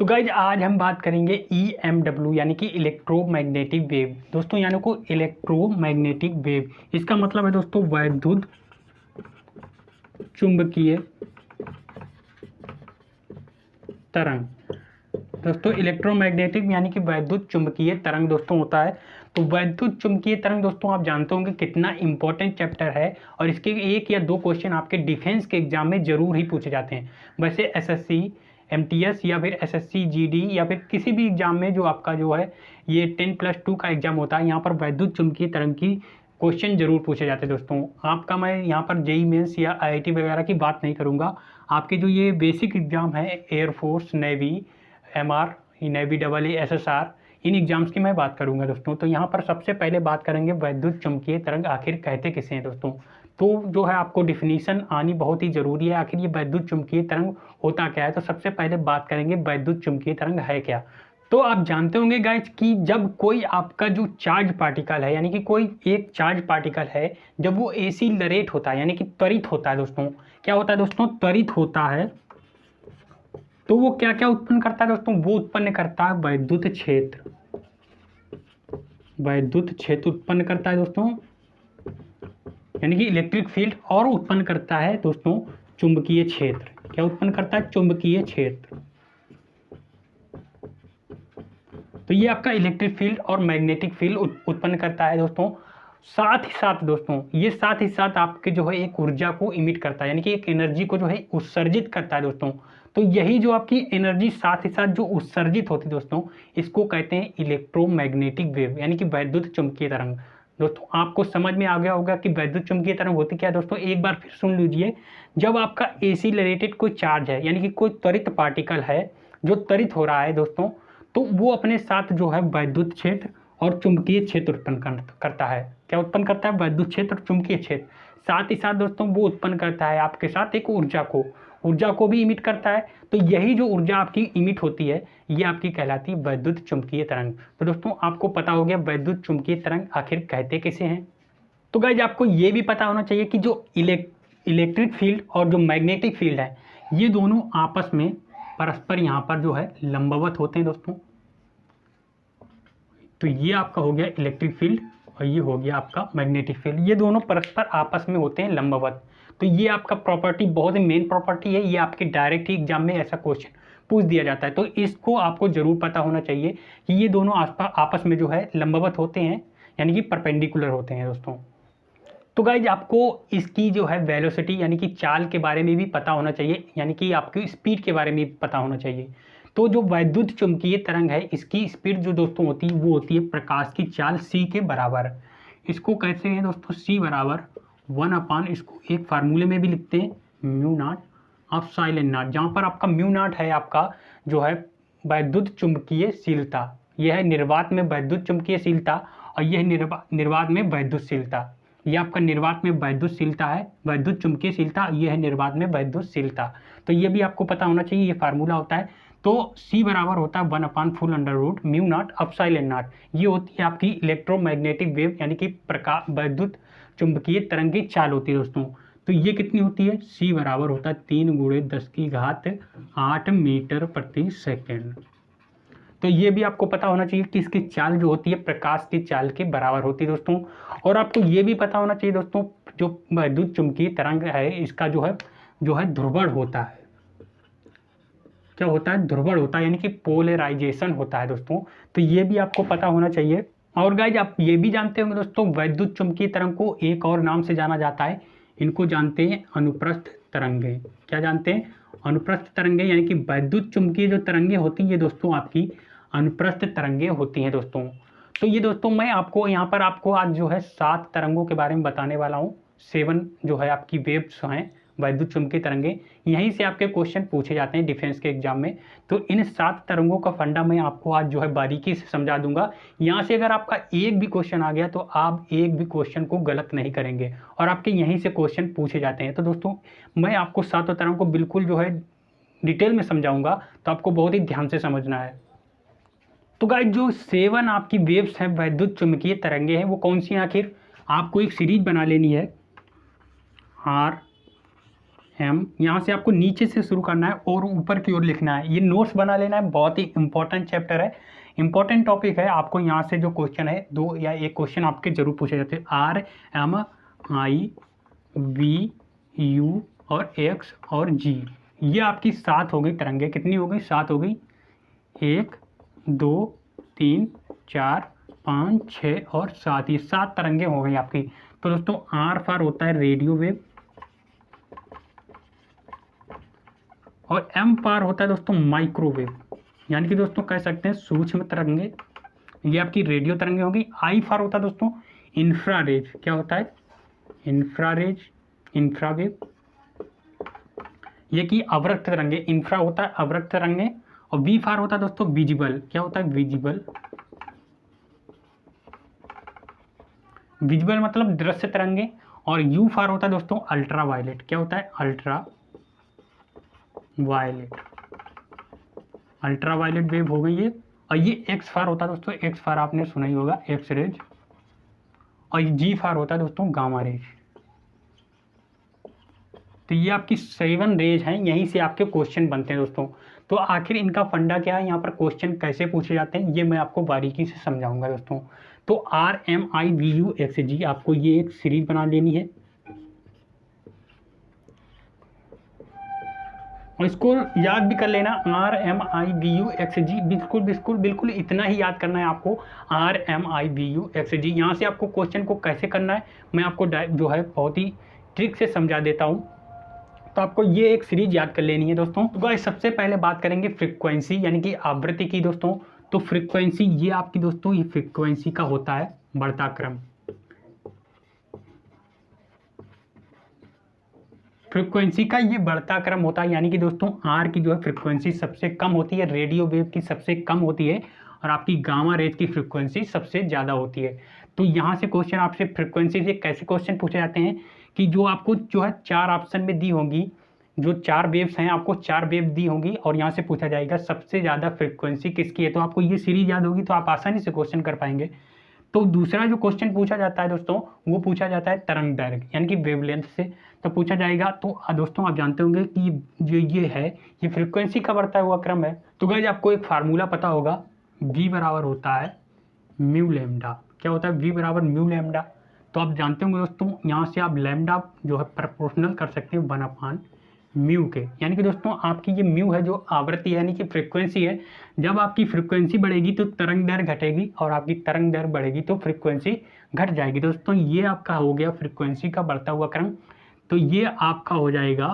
तो गाइज आज हम बात करेंगे EMW यानी कि इलेक्ट्रोमैग्नेटिक वेव। दोस्तों यानी को इलेक्ट्रोमैग्नेटिक वेव इसका मतलब है दोस्तों वैद्युत चुंबकीय तरंग। दोस्तों इलेक्ट्रोमैग्नेटिक यानी कि वैद्युत चुंबकीय तरंग दोस्तों होता है। तो वैद्युत चुंबकीय तरंग दोस्तों आप जानते होंगे कितना इंपॉर्टेंट चैप्टर है और इसके एक या दो क्वेश्चन आपके डिफेंस के एग्जाम में जरूर ही पूछे जाते हैं। वैसे SSC MTS या फिर SSC GD या फिर किसी भी एग्जाम में जो आपका जो है ये 10+2 का एग्जाम होता है, यहाँ पर वैद्युत चुंबकीय तरंग की क्वेश्चन जरूर पूछे जाते हैं। दोस्तों आपका मैं यहाँ पर JEE मेंस या IIT वगैरह की बात नहीं करूँगा। आपके जो ये बेसिक एग्जाम है air force, navy, MR, navy AA, SSR, इन एग्जाम्स की मैं बात करूंगा दोस्तों। तो यहाँ पर सबसे पहले बात करेंगे वैद्युत चुंबकीय तरंग आखिर कहते किसे हैं दोस्तों। तो जो है आपको डिफिनीशन आनी बहुत ही जरूरी है, आखिर ये वैद्युत चुंबकीय तरंग होता क्या है। तो सबसे पहले बात करेंगे वैद्युत चुंबकीय तरंग है क्या। तो आप जानते होंगे गाइज कि जब कोई आपका जो चार्ज पार्टिकल है यानी कि कोई एक चार्ज पार्टिकल है, जब वो एसिलरेट होता है यानी कि त्वरित होता है दोस्तों, क्या होता है दोस्तों, त्वरित होता है, तो वो क्या क्या उत्पन्न करता है दोस्तों, वो उत्पन्न करता है वैद्युत क्षेत्र। वैद्युत क्षेत्र उत्पन्न करता है दोस्तों यानी कि इलेक्ट्रिक फील्ड, और उत्पन्न करता है दोस्तों चुंबकीय क्षेत्र। क्या उत्पन्न करता है, चुंबकीय क्षेत्र। तो ये आपका इलेक्ट्रिक फील्ड और मैग्नेटिक फील्ड उत्पन्न करता है दोस्तों। साथ ही साथ दोस्तों ये साथ ही साथ आपके जो है एक ऊर्जा को इमिट करता है यानी कि एक एनर्जी को जो है उत्सर्जित करता है दोस्तों। तो यही जो आपकी एनर्जी साथ ही साथ जो उत्सर्जित होती है दोस्तों, इसको कहते हैं इलेक्ट्रोमैग्नेटिक वेव यानी कि वैद्युत चुंबकीय तरंग। दोस्तों आपको समझ में आ गया होगा कि वैद्युत चुंबकीय तरंग होती क्या है दोस्तों। एक बार फिर सुन लीजिए, जब आपका एसिलरेटेड कोई चार्ज है यानी कि कोई त्वरित पार्टिकल है जो त्वरित हो रहा है दोस्तों, तो वो अपने साथ जो है वैद्युत क्षेत्र और चुंबकीय क्षेत्र उत्पन्न करता है। क्या उत्पन्न करता है, वैद्युत क्षेत्र और चुंबकीय क्षेत्र। साथ ही साथ दोस्तों वो उत्पन्न करता है आपके साथ एक ऊर्जा को भी इमिट करता है। तो यही जो ऊर्जा आपकी इमिट होती है ये आपकी कहलाती है वैद्युत चुंबकीय तरंग। तो दोस्तों आपको पता हो गया वैद्युत चुंबकीय तरंग आखिर कहते किसे हैं। तो गाइज आपको ये भी पता होना चाहिए कि जो इलेक्ट्रिक फील्ड और जो मैग्नेटिक फील्ड है ये दोनों आपस में परस्पर यहाँ पर जो है लंबवत होते हैं दोस्तों। तो ये आपका हो गया इलेक्ट्रिक फील्ड और ये हो गया आपका मैग्नेटिक फील्ड, ये दोनों परस्पर आपस में होते हैं लंबवत। तो ये आपका प्रॉपर्टी बहुत ही मेन प्रॉपर्टी है, ये आपके डायरेक्ट ही एग्जाम में ऐसा क्वेश्चन पूछ दिया जाता है। तो इसको आपको जरूर पता होना चाहिए कि ये दोनों आपस में जो है लंबवत होते हैं यानी कि परपेंडिकुलर होते हैं दोस्तों। तो गाइज आपको इसकी जो है वेलोसिटी यानी कि चाल के बारे में भी पता होना चाहिए, यानी कि आपकी स्पीड के बारे में भी पता होना चाहिए। तो जो वैद्युत चुंबकीय तरंग है इसकी स्पीड जो दोस्तों होती है वो होती है प्रकाश की चाल c के बराबर। इसको कहते हैं दोस्तों c बराबर 1/, इसको एक फार्मूले में भी लिखते हैं μ0 एप्सिलॉन नॉट, जहाँ पर आपका μ0 है आपका जो है वैद्युत चुंबकीयशीलता, यह है निर्वात में वैद्युत चुंबकीयशीलता और यह निर्वात में वैद्युतशीलता। ये आपका निर्वात में वैद्युतशीलता है, वैद्युत चुंबकीयशीलता, ये है निर्वात में वैद्युतशीलता। तो ये भी आपको पता होना चाहिए, ये फार्मूला होता है। तो c बराबर होता है 1/√μ0 एप्सिलॉन नॉट। ये होती है आपकी इलेक्ट्रोमैग्नेटिक वेव यानी कि प्रकाश वैद्युत चुंबकीय तरंग की चाल होती है दोस्तों। तो ये कितनी होती है, c बराबर होता है 3 × 10⁸ मीटर प्रति सेकेंड। तो ये भी आपको पता होना चाहिए कि इसकी चाल जो होती है प्रकाश की चाल के बराबर होती है दोस्तों। और आपको ये भी पता होना चाहिए दोस्तों जो वैद्युत चुंबकीय तरंग है इसका जो है ध्रुवण होता है। क्या होता है, ध्रुवण होता है यानी कि पोलराइजेशन होता है दोस्तों। तो ये भी आपको पता होना चाहिए। और गाइज आप ये भी जानते होंगे दोस्तों वैद्युत चुंबकीय तरंग को एक और नाम से जाना जाता है, इनको जानते हैं अनुप्रस्थ तरंगे। क्या जानते हैं, अनुप्रस्थ तरंगे, यानी कि वैद्युत चुंबकीय जो तरंगे होती है दोस्तों आपकी अनुप्रस्थ तरंगे होती हैं दोस्तों। तो ये दोस्तों मैं आपको यहाँ पर आपको आज जो है 7 तरंगों के बारे में बताने वाला हूँ। 7 जो है आपकी वेव्स हैं वैद्युत चुंबकीय तरंगे, यहीं से आपके क्वेश्चन पूछे जाते हैं डिफेंस के एग्जाम में। तो इन 7 तरंगों का फंडा मैं आपको आज जो है बारीकी से समझा दूंगा। यहाँ से अगर आपका एक भी क्वेश्चन आ गया तो आप एक भी क्वेश्चन को गलत नहीं करेंगे और आपके यहीं से क्वेश्चन पूछे जाते हैं। तो दोस्तों मैं आपको 7 तरंगों को बिल्कुल जो है डिटेल में समझाऊंगा, तो आपको बहुत ही ध्यान से समझना है। तो गाइस जो 7 आपकी वेव्स हैं वैद्युत चुंबकीय तरंगे हैं वो कौन सी हैं, आखिर आपको एक सीरीज बना लेनी है एम, यहाँ से आपको नीचे से शुरू करना है और ऊपर की ओर लिखना है। ये नोट्स बना लेना है, बहुत ही इंपॉर्टेंट चैप्टर है, इंपॉर्टेंट टॉपिक है। आपको यहाँ से जो क्वेश्चन है 2 या 1 क्वेश्चन आपके जरूर पूछे जाते हैं। RMIVU और X और G, ये आपकी 7 हो गई तरंगे। कितनी हो गई? 7 हो गई। 1 2 3 4 5 6 और 7, ये 7 तरंगे हो गई आपकी। तो दोस्तों R फॉर होता है रेडियो वेव और M फॉर होता है दोस्तों माइक्रोवेव, यानी कि दोस्तों कह सकते हैं सूक्ष्म तरंगे। ये आपकी रेडियो तरंगे होगी। I फॉर होता है दोस्तों इंफ्रारेज। क्या होता है? इंफ्रारेज, इंफ्रावेव। ये कि अवरक्त तरंगे, इंफ्रा होता है अवरक्त तरंगे। और V फॉर होता है दोस्तों विजिबल। क्या होता है? विजिबल। विजिबल मतलब दृश्य तरंगे। और U फॉर होता है दोस्तों अल्ट्रा वायलेट। क्या होता है? Ultra violet, ultra violet wave हो गई है। और ये X फॉर होता है दोस्तों, X फॉर आपने सुना ही होगा, एक्स रेज। और ये G फॉर होता है दोस्तों गामा रेज। तो ये आपकी 7 रेज हैं, यहीं से आपके क्वेश्चन बनते हैं दोस्तों। तो आखिर इनका फंडा क्या है, यहाँ पर क्वेश्चन कैसे पूछे जाते हैं, ये मैं आपको बारीकी से समझाऊंगा दोस्तों। तो RMIVU आपको ये एक सीरीज बना लेनी है और इसको याद भी कर लेना। RMIVU बिल्कुल बिल्कुल बिल्कुल इतना ही याद करना है आपको। RMIVU यहाँ से आपको क्वेश्चन को कैसे करना है मैं आपको जो है बहुत ही ट्रिक से समझा देता हूँ। तो आपको ये एक सीरीज याद कर लेनी है दोस्तों। तो गाइस सबसे पहले बात करेंगे फ्रीक्वेंसी यानी कि आवृत्ति की दोस्तों। तो फ्रीक्वेंसी ये आपकी दोस्तों, ये फ्रीक्वेंसी का होता है बढ़ता क्रम। फ्रीक्वेंसी का ये बढ़ता क्रम होता है, यानी कि दोस्तों आर की जो है फ्रीक्वेंसी सबसे कम होती है, रेडियो वेव की सबसे कम होती है और आपकी गामा रेज की फ्रीक्वेंसी सबसे ज़्यादा होती है। तो यहाँ से क्वेश्चन आपसे फ्रीक्वेंसी से कैसे क्वेश्चन पूछे जाते हैं कि जो आपको जो है 4 ऑप्शन में दी होंगी, जो 4 वेव्स हैं आपको 4 वेव दी होंगी और यहाँ से पूछा जाएगा सबसे ज़्यादा फ्रीक्वेंसी किसकी है। तो आपको ये सीरीज याद होगी तो आप आसानी से क्वेश्चन कर पाएंगे। तो दूसरा जो क्वेश्चन पूछा जाता है दोस्तों वो पूछा जाता है तरंग दैर्घ्य यानी कि वेवलेंथ से तो पूछा जाएगा। तो दोस्तों आप जानते होंगे कि जो ये है ये फ्रीक्वेंसी का बढ़ता हुआ क्रम है। तो गाइस आपको एक फार्मूला पता होगा, V बराबर होता है म्यू लैम्डा। क्या होता है? V बराबर म्यू लैम्डा। तो आप जानते होंगे दोस्तों यहाँ से आप लैम्डा जो है प्रोपोर्शनल कर सकते हैं 1/म्यू के, यानी कि दोस्तों आपकी ये म्यू है जो आवृत्ति यानी कि फ्रीक्वेंसी है। जब आपकी फ्रीक्वेंसी बढ़ेगी तो तरंग दैर्घ्य घटेगी और आपकी तरंग दैर्घ्य बढ़ेगी तो फ्रीक्वेंसी घट जाएगी। दोस्तों ये आपका हो गया फ्रीक्वेंसी का बढ़ता हुआ क्रम। तो ये आपका हो जाएगा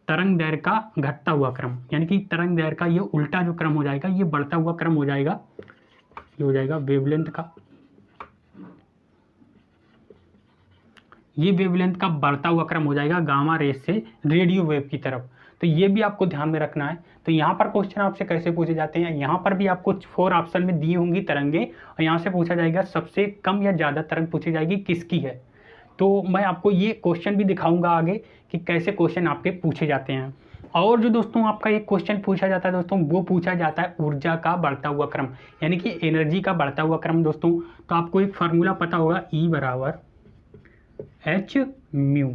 तरंग दैर्घ्य का घटता हुआ क्रम, यानी कि तरंग दैर्घ्य का ये उल्टा जो क्रम हो जाएगा, ये बढ़ता हुआ क्रम हो जाएगा, ये हो जाएगा वेवलेंथ का। ये वेवलेंथ का बढ़ता हुआ क्रम हो जाएगा गामा रेज से रेडियो वेव की तरफ। तो ये भी आपको ध्यान में रखना है। तो यहाँ पर क्वेश्चन आपसे कैसे पूछे जाते हैं, यहाँ पर भी आपको 4 ऑप्शन में दी होंगी तरंगे और यहाँ से पूछा जाएगा सबसे कम या ज़्यादा तरंग पूछी जाएगी किसकी है। तो मैं आपको ये क्वेश्चन भी दिखाऊंगा आगे कि कैसे क्वेश्चन आपके पूछे जाते हैं। और जो दोस्तों आपका एक क्वेश्चन पूछा जाता है दोस्तों वो पूछा जाता है ऊर्जा का बढ़ता हुआ क्रम यानी कि एनर्जी का बढ़ता हुआ क्रम दोस्तों। तो आपको एक फार्मूला पता होगा E बराबर एच म्यू,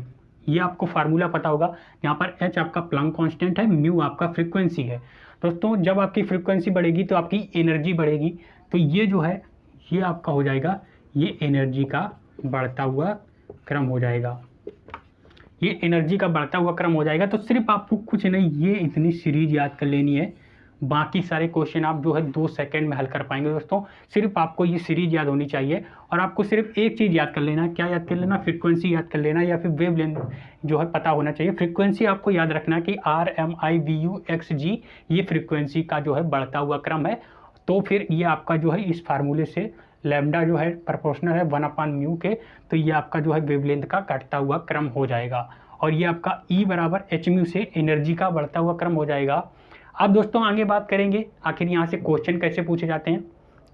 ये आपको फार्मूला पता होगा। यहाँ पर एच आपका प्लैंक कांस्टेंट है, म्यू आपका फ्रीक्वेंसी है। दोस्तों जब आपकी फ्रीक्वेंसी बढ़ेगी तो आपकी एनर्जी बढ़ेगी। तो ये जो है ये आपका हो जाएगा ये एनर्जी का बढ़ता हुआ क्रम हो जाएगा, ये एनर्जी का बढ़ता हुआ क्रम हो जाएगा। तो सिर्फ आपको कुछ नहीं, ये इतनी सीरीज याद कर लेनी है, बाकी सारे क्वेश्चन आप जो है 2 सेकंड में हल कर पाएंगे दोस्तों। सिर्फ आपको ये सीरीज याद होनी चाहिए और आपको सिर्फ एक चीज़ याद कर लेना है। क्या याद कर लेना? फ्रीक्वेंसी याद कर लेना या फिर वेवलेंथ जो है पता होना चाहिए। फ्रीक्वेंसी आपको याद रखना कि RMIVU ये फ्रीक्वेंसी का जो है बढ़ता हुआ क्रम है। तो फिर ये आपका जो है इस फार्मूले से लैम्डा जो है प्रोपोर्शनल है 1/म्यू के, तो ये आपका जो है वेवलेंथ का घटता हुआ क्रम हो जाएगा। और ये आपका E बराबर एच म्यू से एनर्जी का बढ़ता हुआ क्रम हो जाएगा। अब दोस्तों आगे बात करेंगे आखिर यहाँ से क्वेश्चन कैसे पूछे जाते हैं।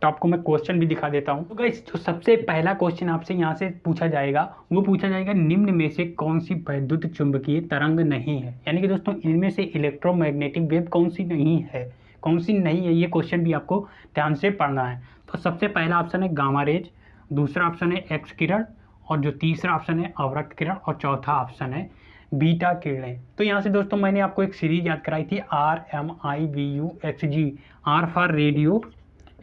तो आपको मैं क्वेश्चन भी दिखा देता हूँ। तो गाइस जो सबसे पहला क्वेश्चन आपसे यहाँ से पूछा जाएगा वो पूछा जाएगा निम्न में से कौन सी वैद्युत चुंबकीय तरंग नहीं है, यानी कि दोस्तों इनमें से इलेक्ट्रोमैग्नेटिक वेव कौन सी नहीं है, कौन सी नहीं है, ये क्वेश्चन भी आपको ध्यान से पढ़ना है। तो सबसे पहला ऑप्शन है गामा रेज, दूसरा ऑप्शन है एक्स किरण और जो तीसरा ऑप्शन है अवरक्त किरण और चौथा ऑप्शन है बीटा किरणें। तो यहाँ से दोस्तों मैंने आपको एक सीरीज याद कराई थी, RMIVUXG, R for radio,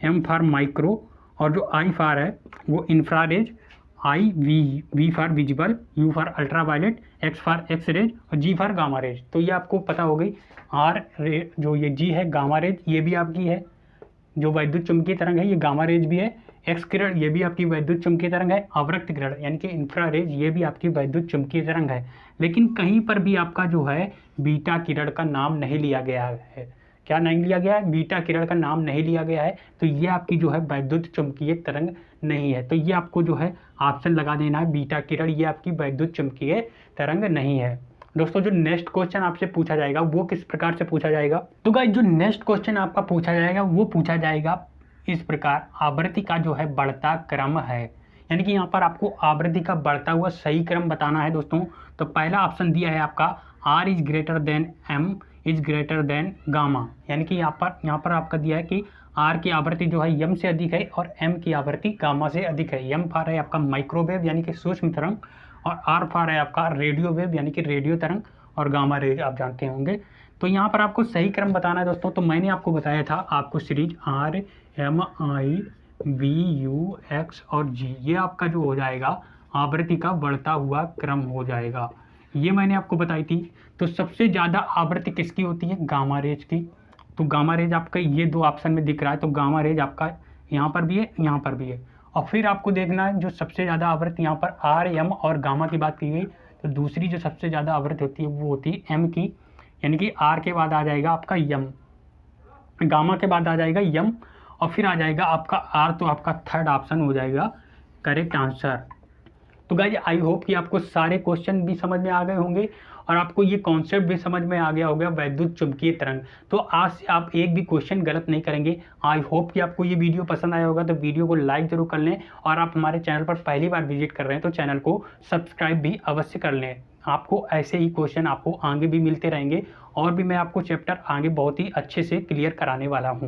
M for micro, और जो I फॉर है वो infrared, V for visible, U for ultraviolet, X for X rays और G फॉर गामा रेज। तो ये आपको पता हो गई। जो ये G है गामा रेज, ये भी आपकी है जो वैद्युत चुंबकीय तरंग है, ये गामा रेज भी है। एक्स किरण ये भी आपकी वैद्युत चुंबकीय तरंग है। अवरक्त किरण यानी कि इंफ्रारेज ये भी आपकी वैद्युत चुंबकीय तरंग है। लेकिन कहीं पर भी आपका जो है बीटा किरण का नाम नहीं लिया गया है। क्या नहीं लिया गया है? बीटा किरण का नाम नहीं लिया गया है। तो ये आपकी जो है वैद्युत चुंबकीय तरंग नहीं है। तो ये आपको जो है ऑप्शन लगा देना है, बीटा किरण ये आपकी वैद्युत चुंबकीय तरंग नहीं है। दोस्तों जो नेक्स्ट क्वेश्चन आपसे पूछा जाएगा वो किस प्रकार से पूछा जाएगा? तो गाइस जो नेक्स्ट क्वेश्चन आपका पूछा जाएगा वो पूछा जाएगा इस प्रकार, आवृत्ति का जो है बढ़ता क्रम है। यानी कि यहाँ पर आपको आवृत्ति का बढ़ता हुआ सही क्रम बताना है दोस्तों। तो पहला ऑप्शन दिया है आपका R is greater than M is greater than gamma. यानी कि यहाँ पर आपका दिया है कि R की आवृत्ति जो है M से अधिक है और M की आवृत्ति गामा से अधिक है। M फॉर है आपका माइक्रोवेव यानी कि सूक्ष्म तरंग, और R फॉर है आपका रेडियो वेव यानी कि रेडियो तरंग, और गामा रेज आप जानते होंगे। तो यहाँ पर आपको सही क्रम बताना है दोस्तों। तो मैंने आपको बताया था आपको सीरीज RMIVUX और G, ये आपका जो हो जाएगा आवृत्ति का बढ़ता हुआ क्रम हो जाएगा, ये मैंने आपको बताई थी। तो सबसे ज़्यादा आवृत्ति किसकी होती है? गामा रेज की। तो गामा रेज आपका ये दो ऑप्शन में दिख रहा है। तो गामा रेज आपका यहाँ पर भी है, यहाँ पर भी है। और फिर आपको देखना है जो सबसे ज़्यादा आवृत्ति यहाँ पर R, M और गामा की बात की गई। तो दूसरी जो सबसे ज़्यादा आवृत्ति होती है वो होती है M की। यानी कि R के बाद आ जाएगा आपका M, गामा के बाद आ जाएगा M, और फिर आ जाएगा आपका R। तो आपका थर्ड ऑप्शन हो जाएगा करेक्ट आंसर। तो गाइस आई होप कि आपको सारे क्वेश्चन भी समझ में आ गए होंगे और आपको ये कॉन्सेप्ट भी समझ में आ गया होगा वैद्युत चुंबकीय तरंग। तो आज से आप एक भी क्वेश्चन गलत नहीं करेंगे। आई होप कि आपको ये वीडियो पसंद आया होगा। तो वीडियो को लाइक जरूर कर लें, और आप हमारे चैनल पर पहली बार विजिट कर रहे हैं तो चैनल को सब्सक्राइब भी अवश्य कर लें। आपको ऐसे ही क्वेश्चन आपको आगे भी मिलते रहेंगे, और भी मैं आपको चैप्टर आगे बहुत ही अच्छे से क्लियर कराने वाला हूँ।